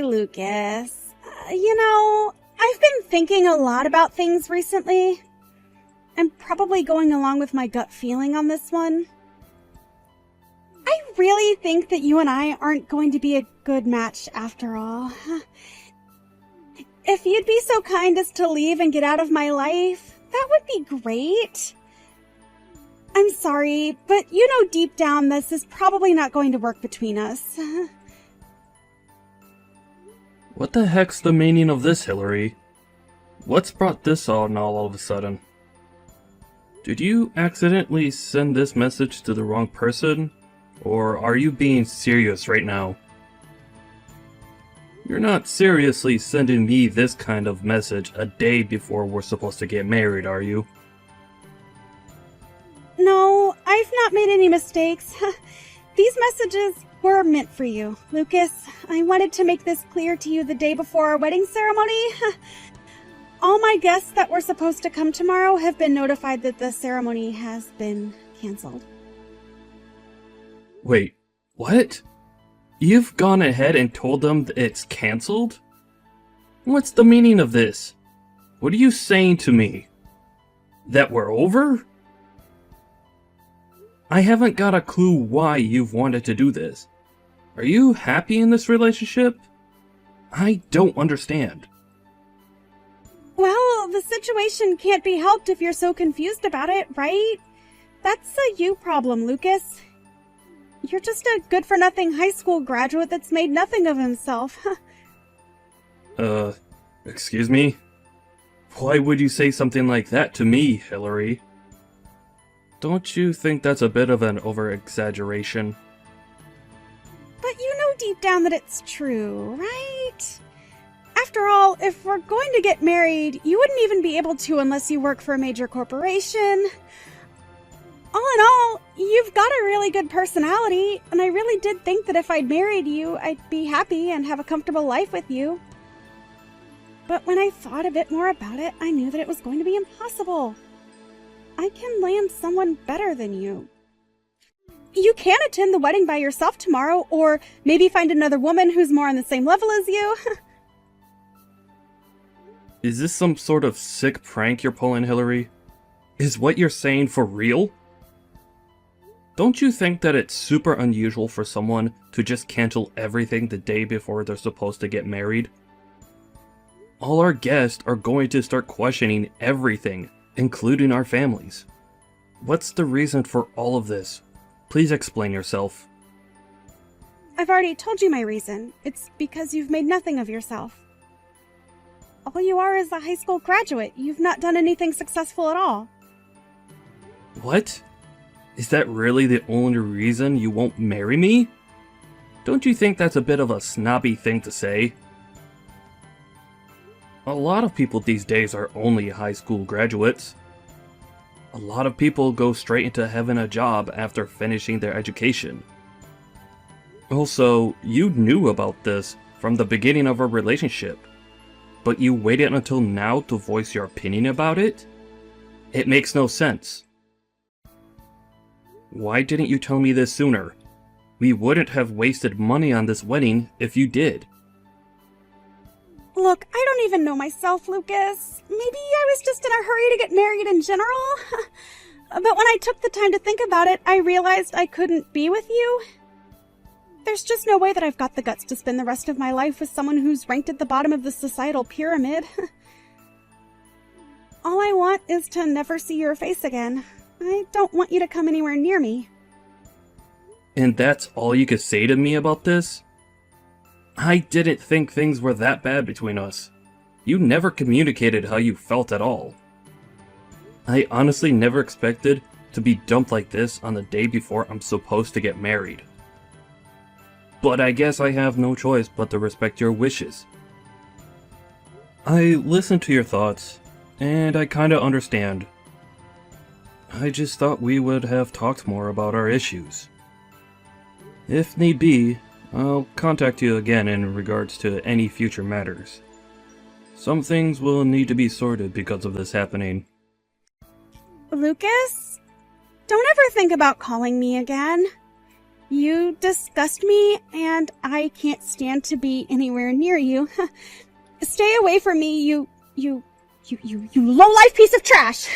Lucas. I've been thinking a lot about things recently. I'm probably going along with my gut feeling on this one. I really think that you and I aren't going to be a good match after all. If you'd be so kind as to leave and get out of my life, that would be great. I'm sorry, but you know deep down this is probably not going to work between us. What the heck's the meaning of this, Hillary? What's brought this on all of a sudden? Did you accidentally send this message to the wrong person? Or are you being serious right now? You're not seriously sending me this kind of message a day before we're supposed to get married, are you? No, I've not made any mistakes. These messages were meant for you, Lucas. I wanted to make this clear to you the day before our wedding ceremony. All my guests that were supposed to come tomorrow have been notified that the ceremony has been canceled. Wait, what? You've gone ahead and told them that it's canceled? What's the meaning of this? What are you saying to me? That we're over? I haven't got a clue why you've wanted to do this. Are you happy in this relationship? I don't understand. Well, the situation can't be helped if you're so confused about it, right? That's a you problem, Lucas. You're just a good-for-nothing high school graduate that's made nothing of himself. Excuse me? Why would you say something like that to me, Hillary? Don't you think that's a bit of an over-exaggeration? But you know deep down that it's true, right? After all, if we're going to get married, you wouldn't even be able to unless you work for a major corporation. All in all, you've got a really good personality, and I really did think that if I'd married you, I'd be happy and have a comfortable life with you. But when I thought a bit more about it, I knew that it was going to be impossible. I can land someone better than you. You can attend the wedding by yourself tomorrow, or maybe find another woman who's more on the same level as you. Is this some sort of sick prank you're pulling, Hillary? Is what you're saying for real? Don't you think that it's super unusual for someone to just cancel everything the day before they're supposed to get married? All our guests are going to start questioning everything, including our families. What's the reason for all of this? Please explain yourself. I've already told you my reason. It's because you've made nothing of yourself. All you are is a high school graduate. You've not done anything successful at all. What? Is that really the only reason you won't marry me? Don't you think that's a bit of a snobby thing to say? A lot of people these days are only high school graduates. A lot of people go straight into having a job after finishing their education. Also, you knew about this from the beginning of our relationship, but you waited until now to voice your opinion about it? It makes no sense. Why didn't you tell me this sooner? We wouldn't have wasted money on this wedding if you did. Look, I don't even know myself, Lucas. Maybe I was just in a hurry to get married in general. But when I took the time to think about it, I realized I couldn't be with you. There's just no way that I've got the guts to spend the rest of my life with someone who's ranked at the bottom of the societal pyramid. All I want is to never see your face again. I don't want you to come anywhere near me. And that's all you could say to me about this? I didn't think things were that bad between us. You never communicated how you felt at all. I honestly never expected to be dumped like this on the day before I'm supposed to get married. But I guess I have no choice but to respect your wishes. I listened to your thoughts, and I kinda understand. I just thought we would have talked more about our issues. If need be, I'll contact you again in regards to any future matters. Some things will need to be sorted because of this happening. Lucas? Don't ever think about calling me again. You disgust me, and I can't stand to be anywhere near you. Stay away from me, you low-life piece of trash!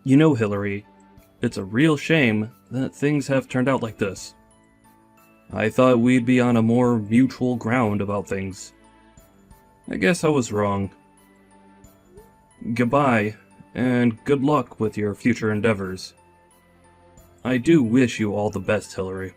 You know, Hillary, it's a real shame that things have turned out like this. I thought we'd be on a more mutual ground about things. I guess I was wrong. Goodbye, and good luck with your future endeavors. I do wish you all the best, Hillary.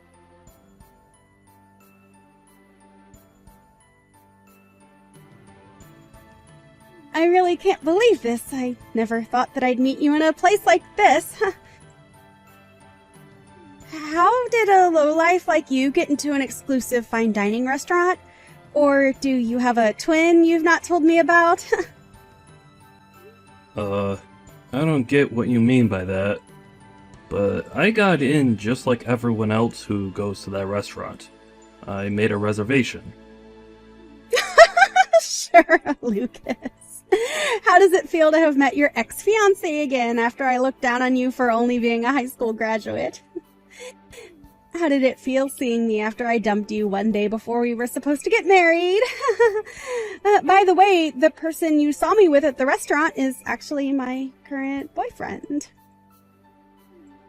I really can't believe this. I never thought that I'd meet you in a place like this. How did a lowlife like you get into an exclusive fine dining restaurant? Or do you have a twin you've not told me about? I don't get what you mean by that. But I got in just like everyone else who goes to that restaurant. I made a reservation. Sure, Lucas. How does it feel to have met your ex-fiancé again after I looked down on you for only being a high school graduate? How did it feel seeing me after I dumped you one day before we were supposed to get married? By the way, the person you saw me with at the restaurant is actually my current boyfriend.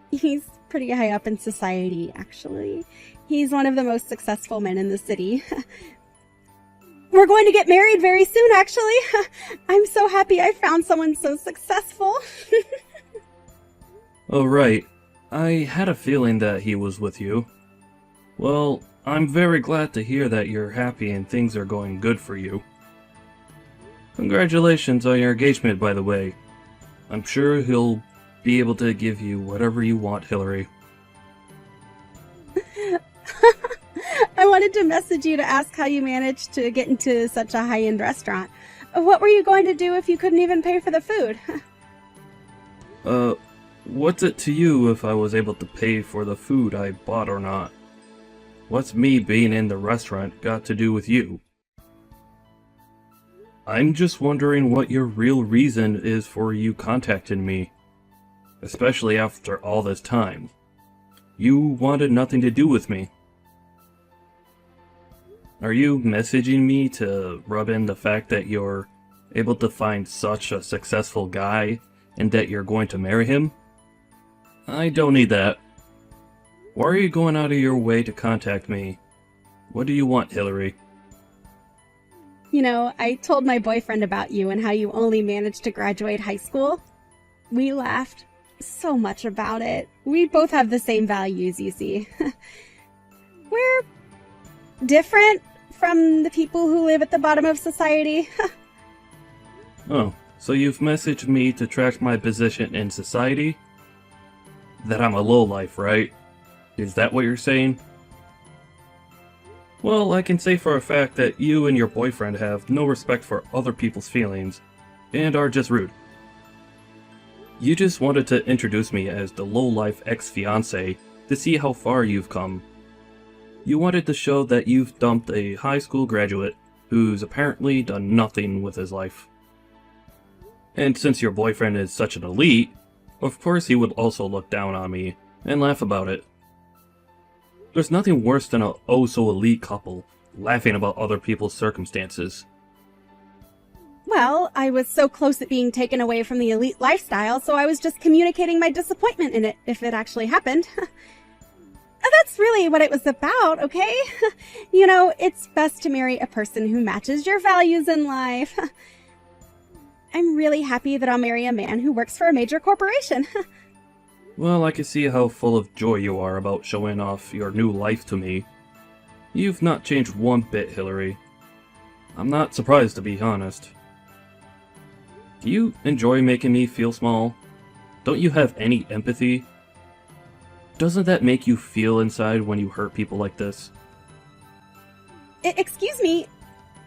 He's pretty high up in society, actually. He's one of the most successful men in the city. We're going to get married very soon, actually. I'm so happy I found someone so successful. Oh, right. I had a feeling that he was with you. Well, I'm very glad to hear that you're happy and things are going good for you. Congratulations on your engagement, by the way. I'm sure he'll be able to give you whatever you want, Hillary. I wanted to message you to ask how you managed to get into such a high-end restaurant. What were you going to do if you couldn't even pay for the food? What's it to you if I was able to pay for the food I bought or not? What's me being in the restaurant got to do with you? I'm just wondering what your real reason is for you contacting me. Especially after all this time. You wanted nothing to do with me. Are you messaging me to rub in the fact that you're able to find such a successful guy and that you're going to marry him? I don't need that. Why are you going out of your way to contact me? What do you want, Hillary? You know, I told my boyfriend about you and how you only managed to graduate high school. We laughed so much about it. We both have the same values, you see. We're different from the people who live at the bottom of society. Oh, so you've messaged me to track my position in society? That I'm a lowlife, right? Is that what you're saying? Well, I can say for a fact that you and your boyfriend have no respect for other people's feelings, and are just rude. You just wanted to introduce me as the lowlife ex-fiancé to see how far you've come. You wanted to show that you've dumped a high school graduate who's apparently done nothing with his life. And since your boyfriend is such an elite, of course he would also look down on me and laugh about it. There's nothing worse than a oh-so-elite couple laughing about other people's circumstances. Well, I was so close at being taken away from the elite lifestyle, so I was just communicating my disappointment in it, if it actually happened. That's really what it was about, okay? You know, it's best to marry a person who matches your values in life. I'm really happy that I'll marry a man who works for a major corporation. Well, I can see how full of joy you are about showing off your new life to me. You've not changed one bit, Hillary. I'm not surprised, to be honest. Do you enjoy making me feel small? Don't you have any empathy? Doesn't that make you feel inside when you hurt people like this? Excuse me,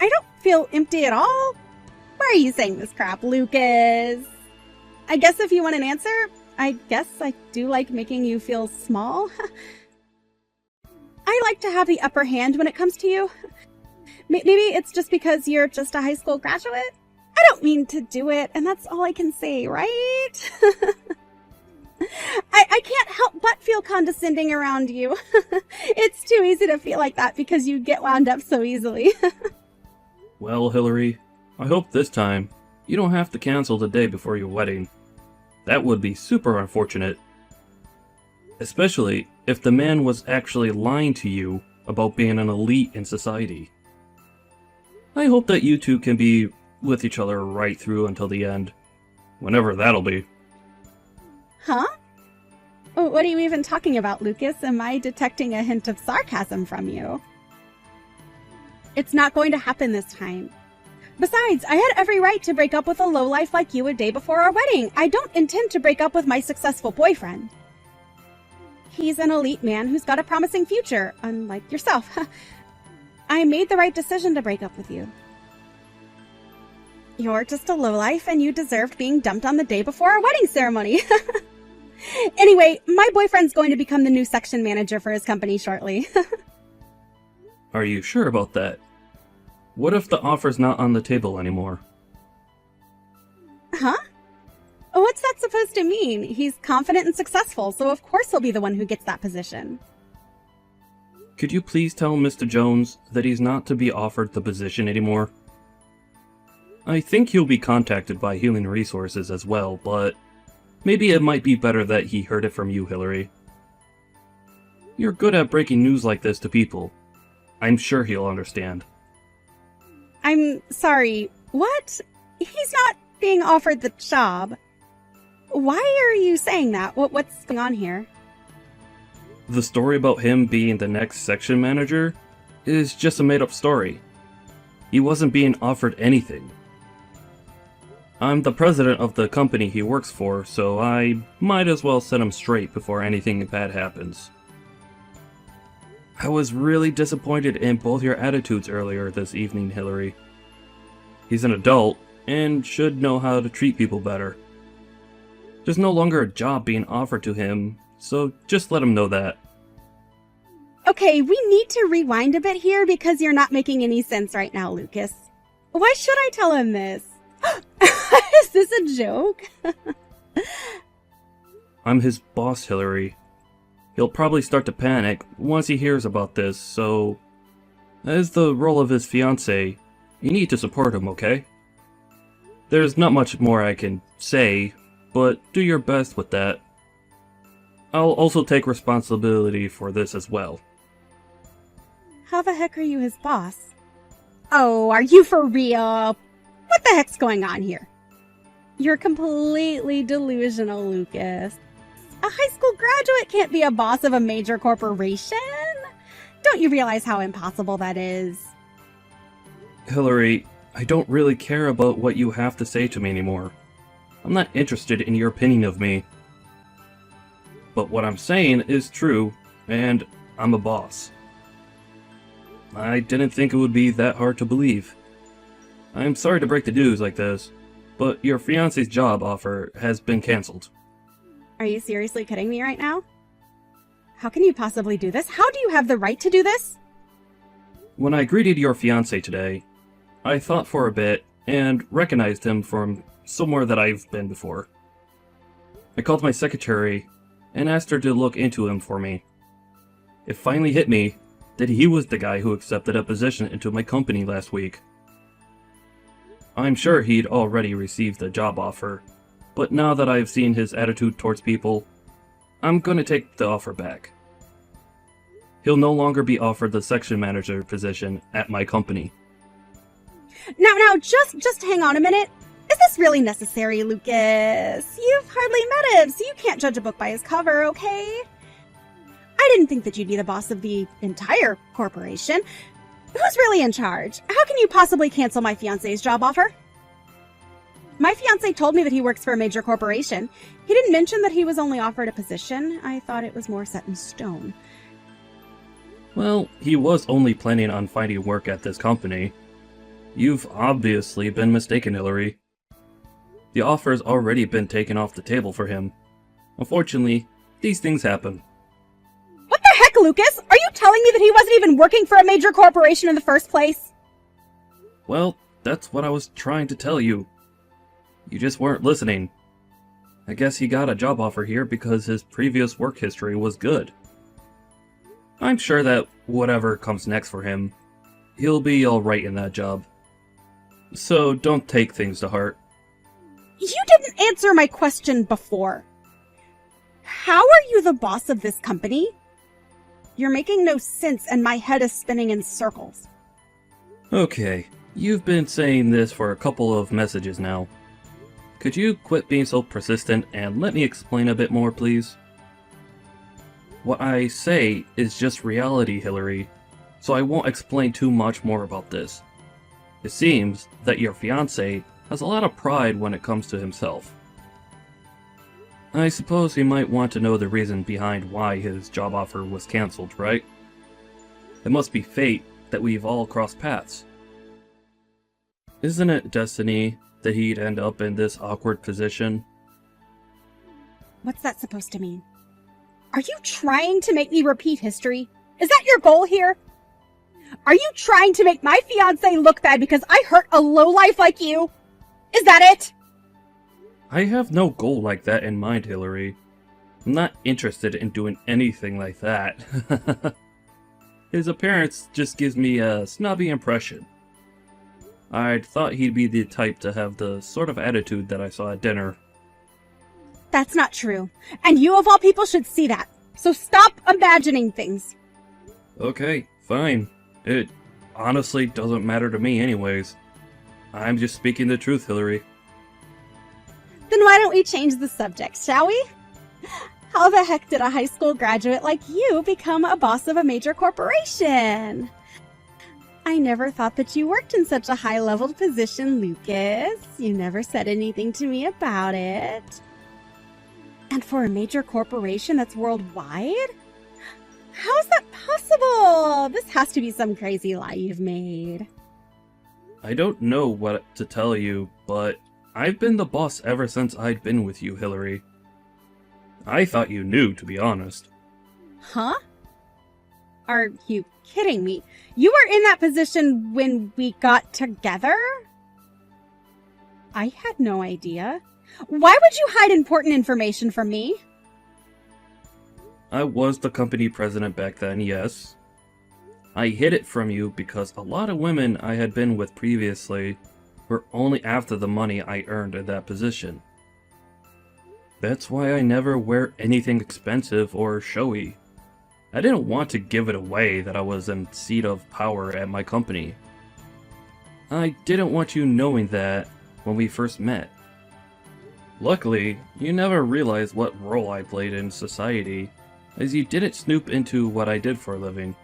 I don't feel empty at all. Why are you saying this crap, Lucas? I guess if you want an answer, I guess I do like making you feel small. I like to have the upper hand when it comes to you. Maybe it's just because you're just a high school graduate. I don't mean to do it, and that's all I can say, right? I can't help but feel condescending around you. It's too easy to feel like that because you get wound up so easily. Well, Hillary, I hope this time you don't have to cancel the day before your wedding. That would be super unfortunate. Especially if the man was actually lying to you about being an elite in society. I hope that you two can be with each other right through until the end. Whenever that'll be. Huh? Oh, what are you even talking about, Lucas? Am I detecting a hint of sarcasm from you? It's not going to happen this time. Besides, I had every right to break up with a lowlife like you a day before our wedding. I don't intend to break up with my successful boyfriend. He's an elite man who's got a promising future, unlike yourself. I made the right decision to break up with you. You're just a lowlife and you deserved being dumped on the day before our wedding ceremony. Anyway, my boyfriend's going to become the new section manager for his company shortly. Are you sure about that? What if the offer's not on the table anymore? Huh? What's that supposed to mean? He's confident and successful, so of course he'll be the one who gets that position. Could you please tell Mr. Jones that he's not to be offered the position anymore? I think he'll be contacted by Healing Resources as well, but maybe it might be better that he heard it from you, Hillary. You're good at breaking news like this to people. I'm sure he'll understand. I'm sorry, what? He's not being offered the job. Why are you saying that? What's going on here? The story about him being the next section manager is just a made-up story. He wasn't being offered anything. I'm the president of the company he works for, so I might as well set him straight before anything bad happens. I was really disappointed in both your attitudes earlier this evening, Hillary. He's an adult and should know how to treat people better. There's no longer a job being offered to him, so just let him know that. Okay, we need to rewind a bit here because you're not making any sense right now, Lucas. Why should I tell him this? Is this a joke? I'm his boss, Hillary. He'll probably start to panic once he hears about this, so as the role of his fiancé, you need to support him, okay? There's not much more I can say, but do your best with that. I'll also take responsibility for this as well. How the heck are you his boss? Oh, are you for real? What the heck's going on here? You're completely delusional, Lucas. A high school graduate can't be a boss of a major corporation. Don't you realize how impossible that is? Hillary, I don't really care about what you have to say to me anymore. I'm not interested in your opinion of me. But what I'm saying is true, and I'm a boss. I didn't think it would be that hard to believe. I'm sorry to break the news like this, but your fiancé's job offer has been cancelled. Are you seriously kidding me right now? How can you possibly do this? How do you have the right to do this? When I greeted your fiancé today, I thought for a bit and recognized him from somewhere that I've been before. I called my secretary and asked her to look into him for me. It finally hit me that he was the guy who accepted a position into my company last week. I'm sure he'd already received a job offer, but now that I've seen his attitude towards people, I'm gonna take the offer back. He'll no longer be offered the section manager position at my company. Now, just hang on a minute. Is this really necessary, Lucas? You've hardly met him, so you can't judge a book by his cover, okay? I didn't think that you'd be the boss of the entire corporation. Who's really in charge? How can you possibly cancel my fiancé's job offer? My fiancé told me that he works for a major corporation. He didn't mention that he was only offered a position. I thought it was more set in stone. Well, he was only planning on finding work at this company. You've obviously been mistaken, Hillary. The offer's already been taken off the table for him. Unfortunately, these things happen. What the heck, Lucas? Are you telling me that he wasn't even working for a major corporation in the first place? Well, that's what I was trying to tell you. You just weren't listening. I guess he got a job offer here because his previous work history was good. I'm sure that whatever comes next for him, he'll be alright in that job. So don't take things to heart. You didn't answer my question before. How are you the boss of this company? You're making no sense and my head is spinning in circles. Okay, you've been saying this for a couple of messages now. Could you quit being so persistent and let me explain a bit more, please? What I say is just reality, Hillary, so I won't explain too much more about this. It seems that your fiancé has a lot of pride when it comes to himself. I suppose he might want to know the reason behind why his job offer was cancelled, right? It must be fate that we've all crossed paths. Isn't it destiny that he'd end up in this awkward position? What's that supposed to mean? Are you trying to make me repeat history? Is that your goal here? Are you trying to make my fiancé look bad because I hurt a lowlife like you? Is that it? I have no goal like that in mind, Hillary. I'm not interested in doing anything like that. His appearance just gives me a snobby impression. I'd thought he'd be the type to have the sort of attitude that I saw at dinner. That's not true. And you of all people should see that. So stop imagining things. Okay, fine. It honestly doesn't matter to me anyways. I'm just speaking the truth, Hillary. Then why don't we change the subject, shall we? How the heck did a high school graduate like you become a boss of a major corporation? I never thought that you worked in such a high-level position, Lucas. You never said anything to me about it. And for a major corporation that's worldwide? How is that possible? This has to be some crazy lie you've made. I don't know what to tell you, but I've been the boss ever since I'd been with you, Hillary. I thought you knew, to be honest. Huh? Are you kidding me? You were in that position when we got together? I had no idea. Why would you hide important information from me? I was the company president back then, yes. I hid it from you because a lot of women I had been with previously were only after the money I earned in that position. That's why I never wear anything expensive or showy. I didn't want to give it away that I was in seat of power at my company. I didn't want you knowing that when we first met. Luckily, you never realized what role I played in society, as you didn't snoop into what I did for a living.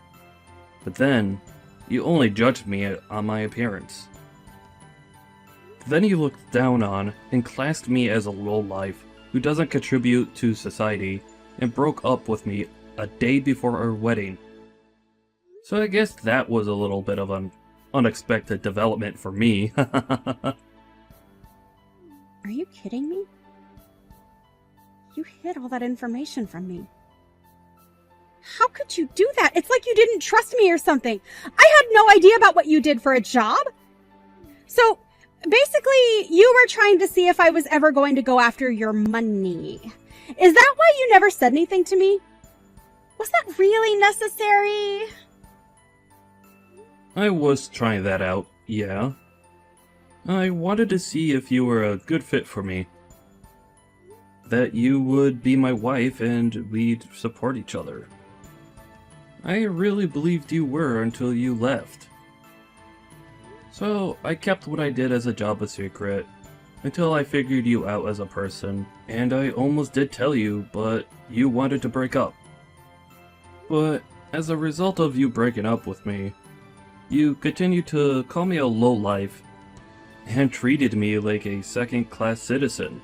But then, you only judged me on my appearance. Then you looked down on and classed me as a lowlife who doesn't contribute to society and broke up with me a day before our wedding. So I guess that was a little bit of an unexpected development for me. Are you kidding me? You hid all that information from me. How could you do that? It's like you didn't trust me or something. I had no idea about what you did for a job. So, basically, you were trying to see if I was ever going to go after your money. Is that why you never said anything to me? Was that really necessary? I was trying that out, yeah. I wanted to see if you were a good fit for me. That you would be my wife and we'd support each other. I really believed you were until you left. So I kept what I did as a job a secret, until I figured you out as a person, and I almost did tell you, but you wanted to break up. But as a result of you breaking up with me, you continued to call me a lowlife, and treated me like a second-class citizen.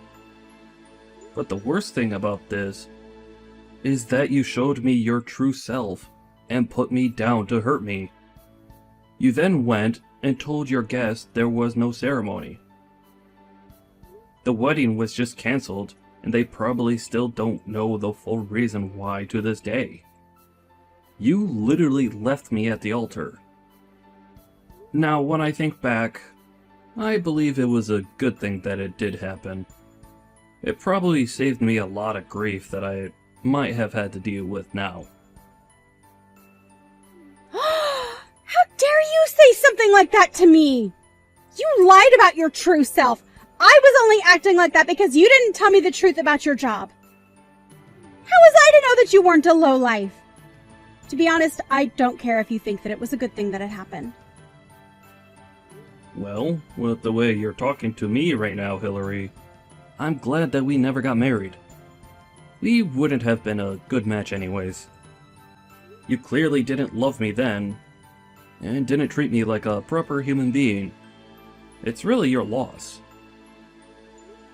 But the worst thing about this is that you showed me your true self and put me down to hurt me. You then went and told your guests there was no ceremony. The wedding was just cancelled, and they probably still don't know the full reason why to this day. You literally left me at the altar. Now, when I think back, I believe it was a good thing that it did happen. It probably saved me a lot of grief that I might have had to deal with now. How dare you say something like that to me? You lied about your true self. I was only acting like that because you didn't tell me the truth about your job. How was I to know that you weren't a lowlife? To be honest, I don't care if you think that it was a good thing that it happened. Well, with the way you're talking to me right now, Hillary, I'm glad that we never got married. We wouldn't have been a good match anyways. You clearly didn't love me then, and didn't treat me like a proper human being. It's really your loss.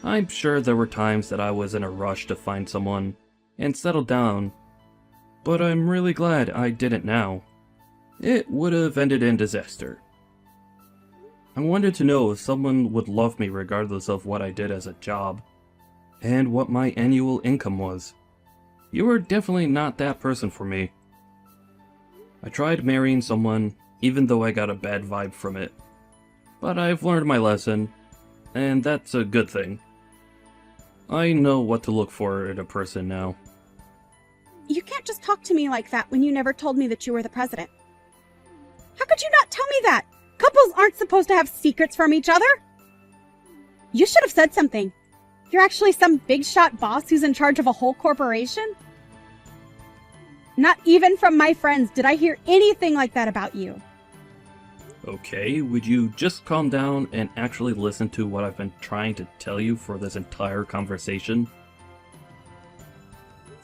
I'm sure there were times that I was in a rush to find someone and settle down, but I'm really glad I didn't now. It would have ended in disaster. I wanted to know if someone would love me regardless of what I did as a job, and what my annual income was. You were definitely not that person for me. I tried marrying someone, even though I got a bad vibe from it. But I've learned my lesson, and that's a good thing. I know what to look for in a person now. You can't just talk to me like that when you never told me that you were the president. How could you not tell me that? Couples aren't supposed to have secrets from each other. You should have said something. You're actually some big shot boss who's in charge of a whole corporation? Not even from my friends did I hear anything like that about you. Okay, would you just calm down and actually listen to what I've been trying to tell you for this entire conversation?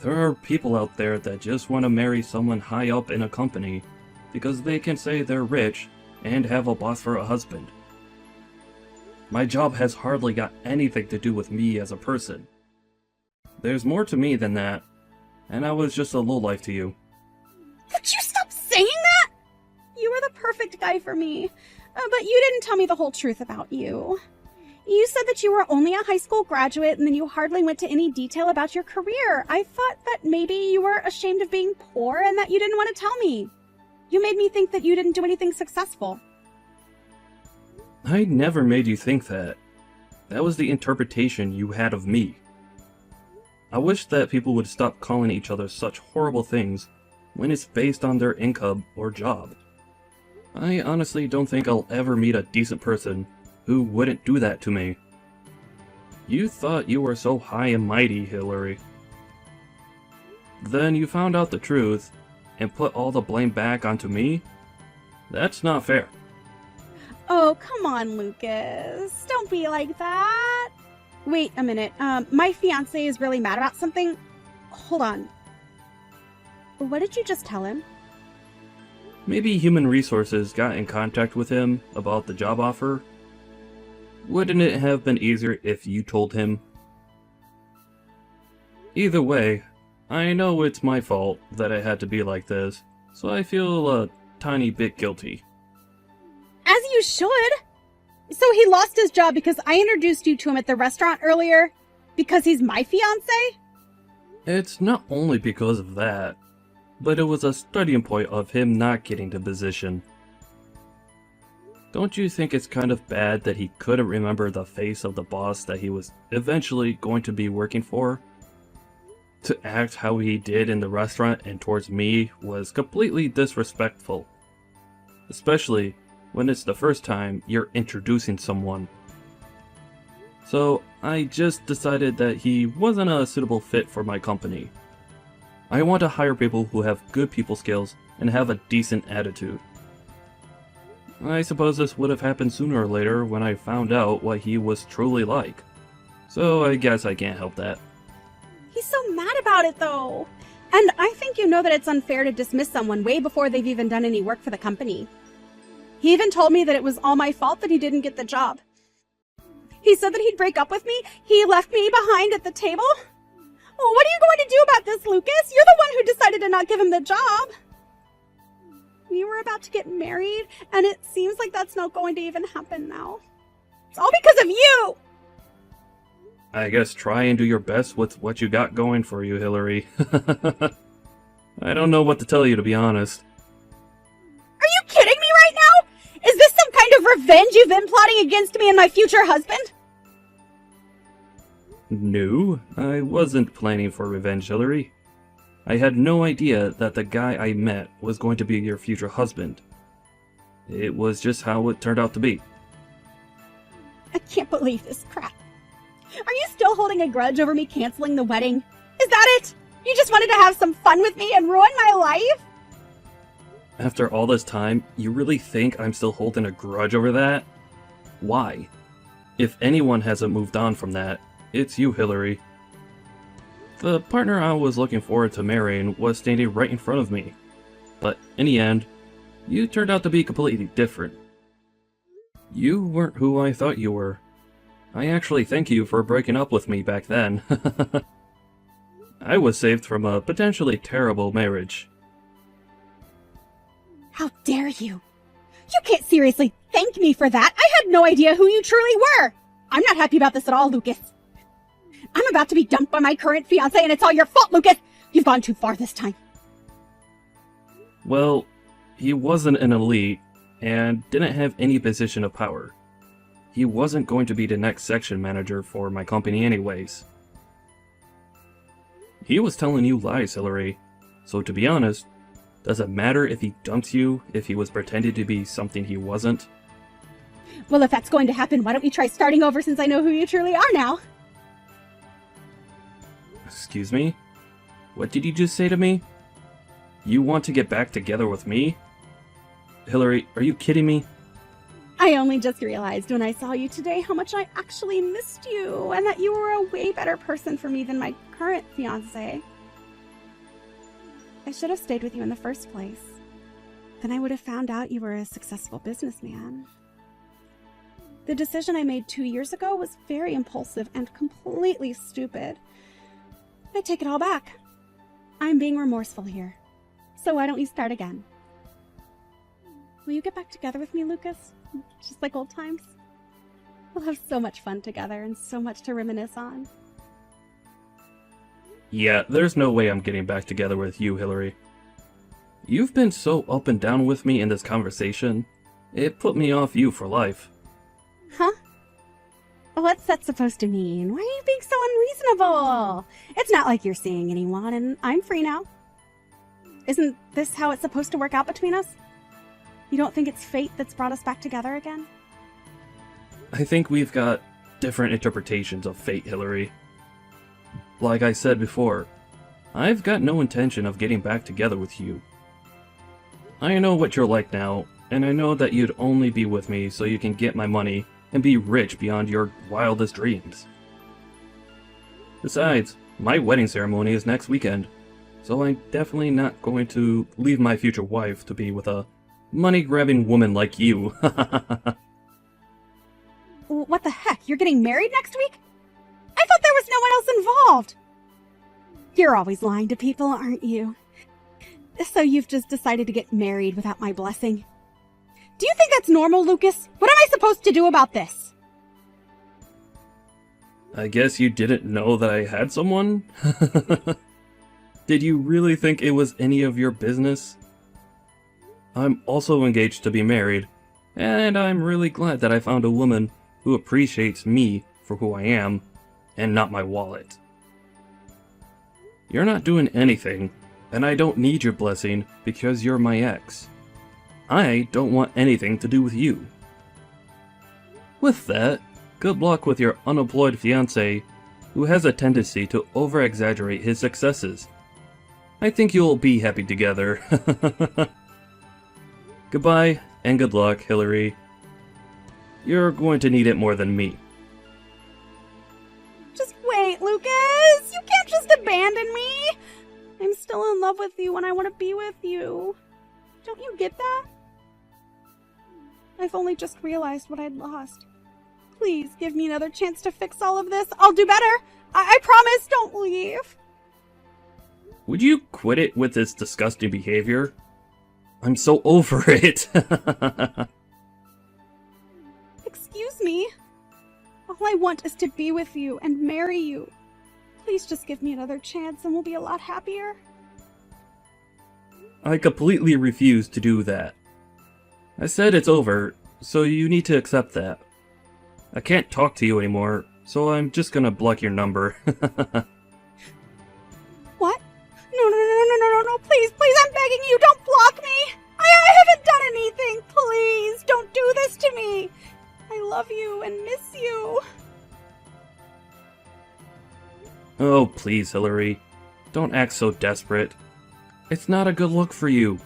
There are people out there that just want to marry someone high up in a company because they can say they're rich and have a boss for a husband. My job has hardly got anything to do with me as a person. There's more to me than that, and I was just a lowlife to you. Would you stop saying that? You were the perfect guy for me, but you didn't tell me the whole truth about you. You said that you were only a high school graduate and then you hardly went to any detail about your career. I thought that maybe you were ashamed of being poor and that you didn't want to tell me. You made me think that you didn't do anything successful. I never made you think that. That was the interpretation you had of me. I wish that people would stop calling each other such horrible things when it's based on their income or job. I honestly don't think I'll ever meet a decent person who wouldn't do that to me. You thought you were so high and mighty, Hillary. Then you found out the truth and put all the blame back onto me? That's not fair. Oh, come on, Lucas. Don't be like that. Wait a minute. My fiancé is really mad about something. Hold on. What did you just tell him? Maybe Human Resources got in contact with him about the job offer. Wouldn't it have been easier if you told him? Either way, I know it's my fault that it had to be like this, so I feel a tiny bit guilty. As you should. So he lost his job because I introduced you to him at the restaurant earlier? Because he's my fiancé? It's not only because of that, but it was a starting point of him not getting the position. Don't you think it's kind of bad that he couldn't remember the face of the boss that he was eventually going to be working for? To act how he did in the restaurant and towards me was completely disrespectful. Especially when it's the first time you're introducing someone. So I just decided that he wasn't a suitable fit for my company. I want to hire people who have good people skills and have a decent attitude. I suppose this would have happened sooner or later when I found out what he was truly like. So I guess I can't help that. He's so mad about it, though. And I think you know that it's unfair to dismiss someone way before they've even done any work for the company. He even told me that it was all my fault that he didn't get the job. He said that he'd break up with me. He left me behind at the table. Well, what are you going to do about this, Lucas? You're the one who decided to not give him the job. We were about to get married, and it seems like that's not going to even happen now. It's all because of you! I guess try and do your best with what you got going for you, Hillary. I don't know what to tell you, to be honest. Are you kidding me right now? Is this some kind of revenge you've been plotting against me and my future husband? No, I wasn't planning for revenge, Hillary. I had no idea that the guy I met was going to be your future husband. It was just how it turned out to be. I can't believe this crap. Are you still holding a grudge over me canceling the wedding? Is that it? You just wanted to have some fun with me and ruin my life? After all this time, you really think I'm still holding a grudge over that? Why? If anyone hasn't moved on from that, it's you, Hillary. The partner I was looking forward to marrying was standing right in front of me. But in the end, you turned out to be completely different. You weren't who I thought you were. I actually thank you for breaking up with me back then. I was saved from a potentially terrible marriage. How dare you? You can't seriously thank me for that. I had no idea who you truly were. I'm not happy about this at all, Lucas. I'm about to be dumped by my current fiancé, and it's all your fault, Lucas. You've gone too far this time. Well, he wasn't an elite and didn't have any position of power. He wasn't going to be the next section manager for my company anyways. He was telling you lies, Hillary. So to be honest, does it matter if he dumped you if he was pretending to be something he wasn't? Well, if that's going to happen, why don't we try starting over since I know who you truly are now? Excuse me? What did you just say to me? You want to get back together with me? Hillary, are you kidding me? I only just realized when I saw you today how much I actually missed you and that you were a way better person for me than my current fiancé. I should have stayed with you in the first place. Then I would have found out you were a successful businessman. The decision I made 2 years ago was very impulsive and completely stupid. I take it all back. I'm being remorseful here. So why don't you start again? Will you get back together with me, Lucas? Just like old times? We'll have so much fun together and so much to reminisce on. Yeah, there's no way I'm getting back together with you, Hillary. You've been so up and down with me in this conversation. It put me off you for life. Huh? What's that supposed to mean? Why are you being so unreasonable? It's not like you're seeing anyone, and I'm free now. Isn't this how it's supposed to work out between us? You don't think it's fate that's brought us back together again? I think we've got different interpretations of fate, Hillary. Like I said before, I've got no intention of getting back together with you. I know what you're like now, and I know that you'd only be with me so you can get my money and be rich beyond your wildest dreams. Besides, my wedding ceremony is next weekend, so I'm definitely not going to leave my future wife to be with a money-grabbing woman like you. What the heck? You're getting married next week? I thought there was no one else involved. You're always lying to people, aren't you? So you've just decided to get married without my blessing. Do you think that's normal, Lucas? What am I supposed to do about this? I guess you didn't know that I had someone? Did you really think it was any of your business? I'm also engaged to be married, and I'm really glad that I found a woman who appreciates me for who I am, and not my wallet. You're not doing anything, and I don't need your blessing because you're my ex. I don't want anything to do with you. With that, good luck with your unemployed fiancé, who has a tendency to over-exaggerate his successes. I think you'll be happy together. Goodbye, and good luck, Hillary. You're going to need it more than me. Just wait, Lucas! You can't just abandon me! I'm still in love with you and I want to be with you. Don't you get that? I've only just realized what I'd lost. Please give me another chance to fix all of this. I'll do better. I promise, don't leave. Would you quit it with this disgusting behavior? I'm so over it. Excuse me. All I want is to be with you and marry you. Please just give me another chance and we'll be a lot happier. I completely refuse to do that. I said it's over, so you need to accept that. I can't talk to you anymore, so I'm just gonna block your number. What? No, please, I'm begging you, don't block me! I haven't done anything, please, don't do this to me! I love you and miss you. Oh, please, Hillary. Don't act so desperate. It's not a good look for you.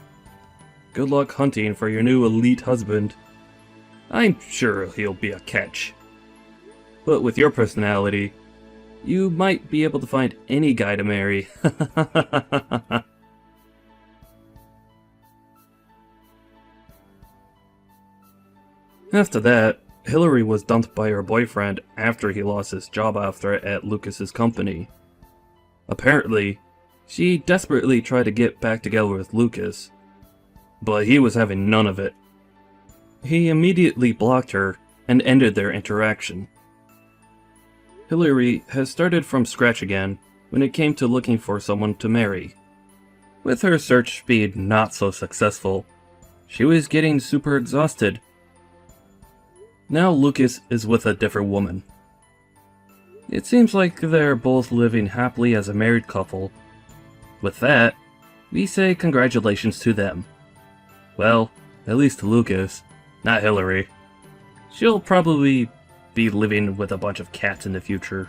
Good luck hunting for your new elite husband. I'm sure he'll be a catch. But with your personality, you might be able to find any guy to marry. After that, Hillary was dumped by her boyfriend after he lost his job offer at Lucas's company. Apparently, she desperately tried to get back together with Lucas, but he was having none of it. He immediately blocked her and ended their interaction. Hillary has started from scratch again when it came to looking for someone to marry. With her search being not so successful, she was getting super exhausted. Now Lucas is with a different woman. It seems like they're both living happily as a married couple. With that, we say congratulations to them. Well, at least to Lucas, not Hillary. She'll probably be living with a bunch of cats in the future.